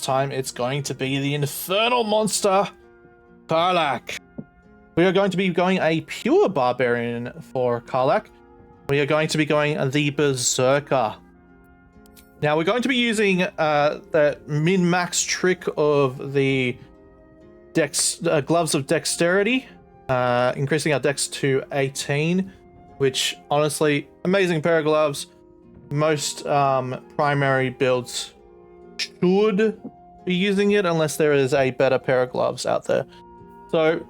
time it's going to be the infernal monster, Karlach. We are going to be going a pure barbarian for Karlach. We are going to be going the Berserker. Now we're going to be using the min-max trick of the gloves of dexterity, increasing our dex to 18, which honestly, amazing pair of gloves. Most primary builds should be using it unless there is a better pair of gloves out there. So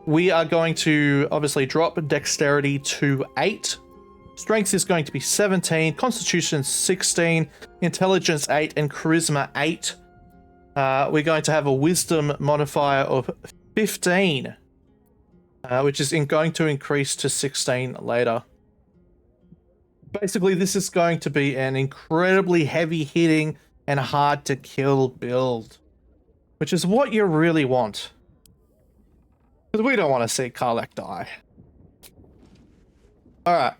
we are going to obviously drop dexterity to 8. Strength is going to be 17, Constitution 16, Intelligence 8, and Charisma 8. We're going to have a Wisdom modifier of 15, which is going to increase to 16 later. Basically, this is going to be an incredibly heavy-hitting and hard-to-kill build, which is what you really want. Because we don't want to see Karlach die. Alright.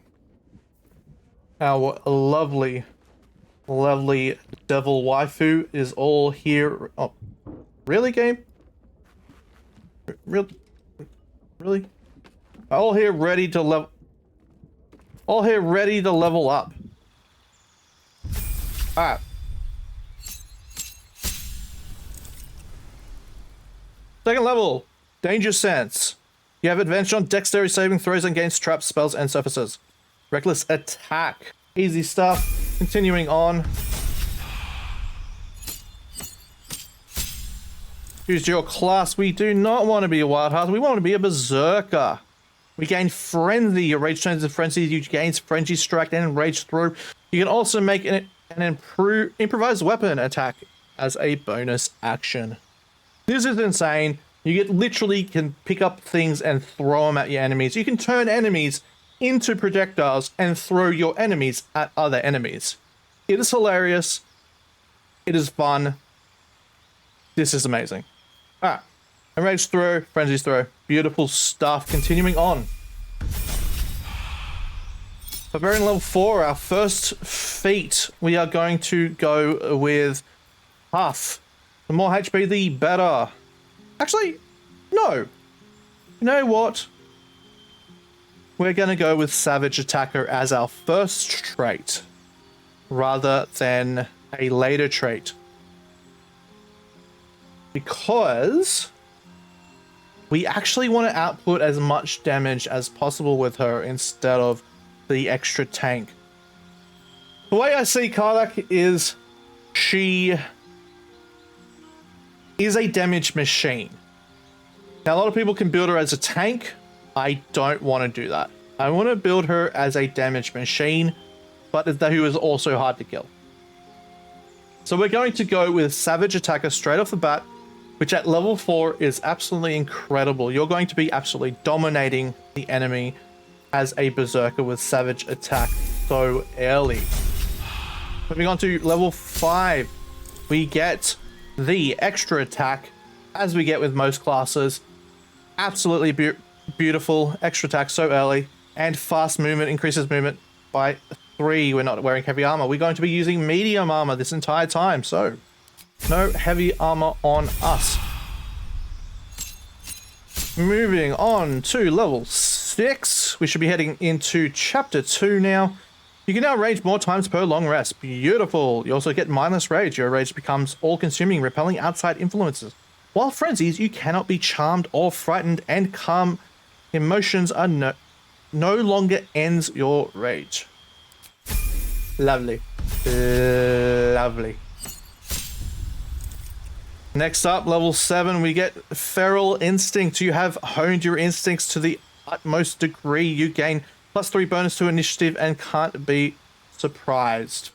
Our lovely, lovely devil waifu is all here. Oh, really, game? Really? All here ready to level. All here ready to level up. Alright. Second level, Danger Sense. You have advantage on dexterity saving throws against traps, spells, and surfaces. Reckless Attack. Easy stuff. Continuing on. Choose your class. We do not want to be a Wild Heart. We want to be a Berserker. We gain Frenzy. Your rage turns into Frenzy. You gain Frenzy Strike and Rage Throw. You can also make an improvised weapon attack as a bonus action. This is insane. You literally can pick up things and throw them at your enemies. You can turn enemies into projectiles and throw your enemies at other enemies. It is hilarious. It is fun. This is amazing. Alright. Rage Throw, Frenzy's Throw. Beautiful stuff. Continuing on. Barbarian level 4, our first feat. We are going to go with Huff. The more HP, the better. Actually, no. You know what? We're going to go with Savage Attacker as our first trait, rather than a later trait. Because we actually want to output as much damage as possible with her instead of the extra tank. The way I see Karlach is she is a damage machine. Now, a lot of people can build her as a tank. I don't want to do that. I want to build her as a damage machine, but who is also hard to kill. So we're going to go with Savage Attacker straight off the bat, which at level 4 is absolutely incredible. You're going to be absolutely dominating the enemy as a Berserker with Savage Attack so early. Moving on to level 5, we get the extra attack, as we get with most classes. Absolutely beautiful. Extra attack so early. And fast movement, increases movement by 3. We're not wearing heavy armor. We're going to be using medium armor this entire time, so no heavy armor on us. Moving on to level 6. We should be heading into chapter 2 now. You can now rage more times per long rest. Beautiful. You also get mindless rage. Your rage becomes all-consuming, repelling outside influences. While frenzies, you cannot be charmed or frightened, and calm emotions are no longer ends your rage. Lovely. Lovely. Next up, level 7, we get Feral Instinct. You have honed your instincts to the utmost degree. You gain +3 bonus to initiative and can't be surprised.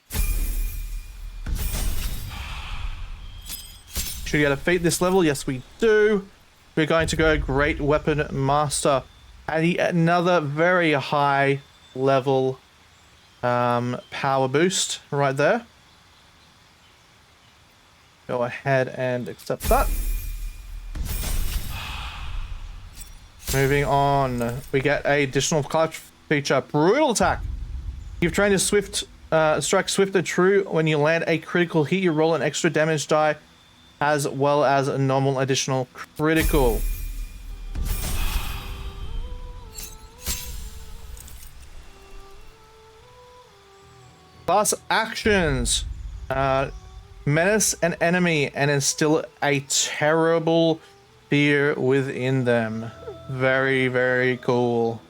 Should we get a feat this level? Yes, we do. We're going to go Great Weapon Master. Adding another very high level power boost right there. Go ahead and accept that. Moving on, we get a additional clutch feature, Brutal Attack. You've trained a swift strike swift and true. When you land a critical hit, you roll an extra damage die, as well as a normal additional critical. Class actions. Menace an enemy and instill a terrible fear within them. Very, very cool.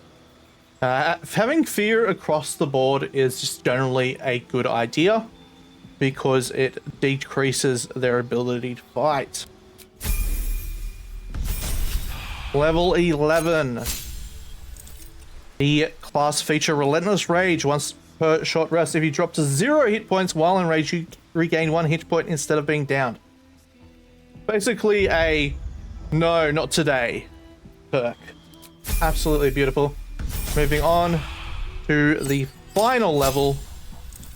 Having fear across the board is just generally a good idea because it decreases their ability to fight. Level 11. The class feature Relentless Rage. Once per short rest, if you drop to 0 hit points while in rage, you regain 1 hit point instead of being downed. Basically a no, not today perk. Absolutely beautiful. Moving on to the final level,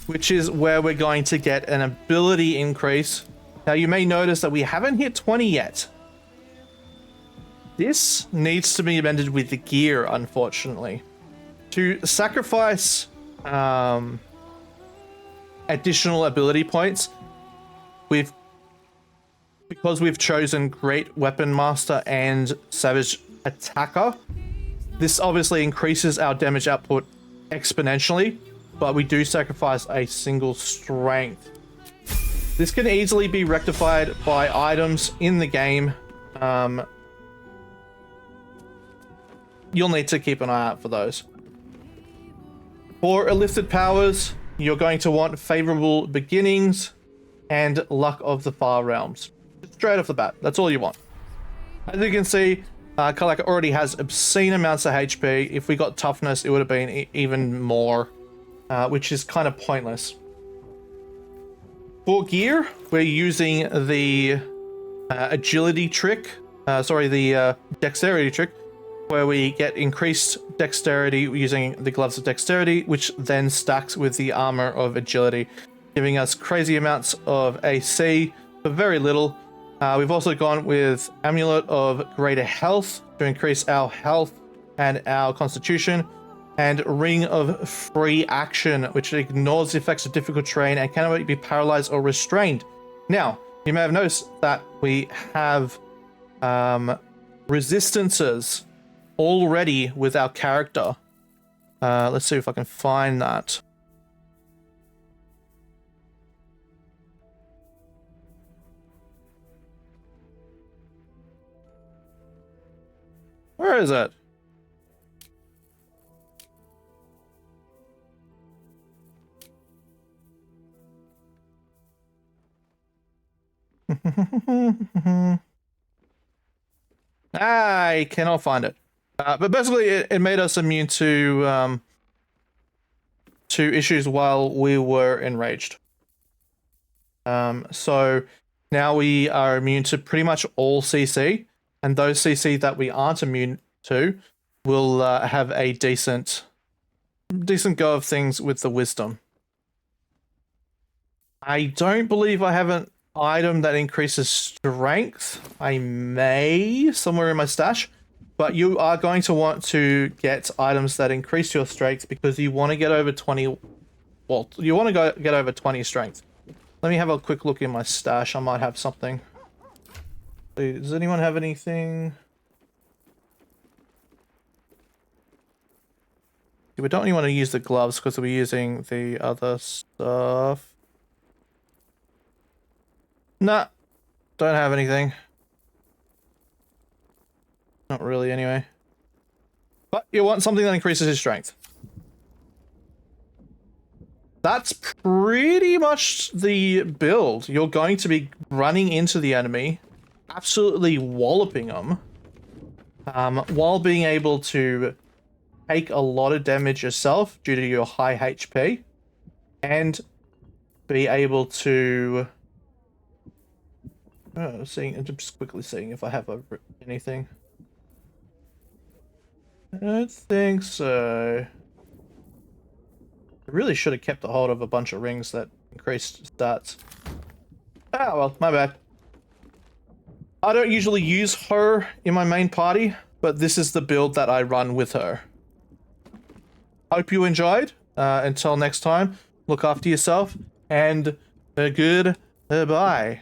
which is where we're going to get an ability increase. Now you may notice that we haven't hit 20 yet. This needs to be amended with the gear, unfortunately. To sacrifice additional ability points, because we've chosen Great Weapon Master and Savage Attacker, this obviously increases our damage output exponentially, but we do sacrifice a single strength. This can easily be rectified by items in the game. You'll need to keep an eye out for those. For Enlisted Powers, you're going to want Favorable Beginnings and Luck of the Far Realms. Straight off the bat, that's all you want. As you can see, Karlach already has obscene amounts of HP. If we got Toughness, it would have been even more, which is kind of pointless. For gear, we're using the agility trick, the dexterity trick, where we get increased dexterity using the gloves of dexterity, which then stacks with the armor of agility, giving us crazy amounts of AC for very little. We've also gone with Amulet of Greater Health to increase our health and our constitution, and Ring of Free Action, which ignores the effects of difficult terrain and cannot be paralyzed or restrained. Now, you may have noticed that we have resistances already with our character. Let's see if I can find that. Where is it? I cannot find it. But basically, it made us immune to issues while we were enraged. So now we are immune to pretty much all CC, and those CC that we aren't immune to will have a decent go of things with the wisdom. I don't believe I have an item that increases strength. I may somewhere in my stash. But you are going to want to get items that increase your strength because you want to get over 20. Well, you want to get over 20 strength. Let me have a quick look in my stash. I might have something. Does anyone have anything? We don't really want to use the gloves because we're using the other stuff. Nah, don't have anything. Not really, anyway. But you want something that increases his strength. That's pretty much the build. You're going to be running into the enemy, absolutely walloping them, while being able to take a lot of damage yourself due to your high HP, and be able to... I'm just quickly seeing if I have anything. I don't think so. I really should have kept a hold of a bunch of rings that increased stats. Ah, well, my bad. I don't usually use her in my main party, but this is the build that I run with her. Hope you enjoyed. Until next time, look after yourself, and goodbye.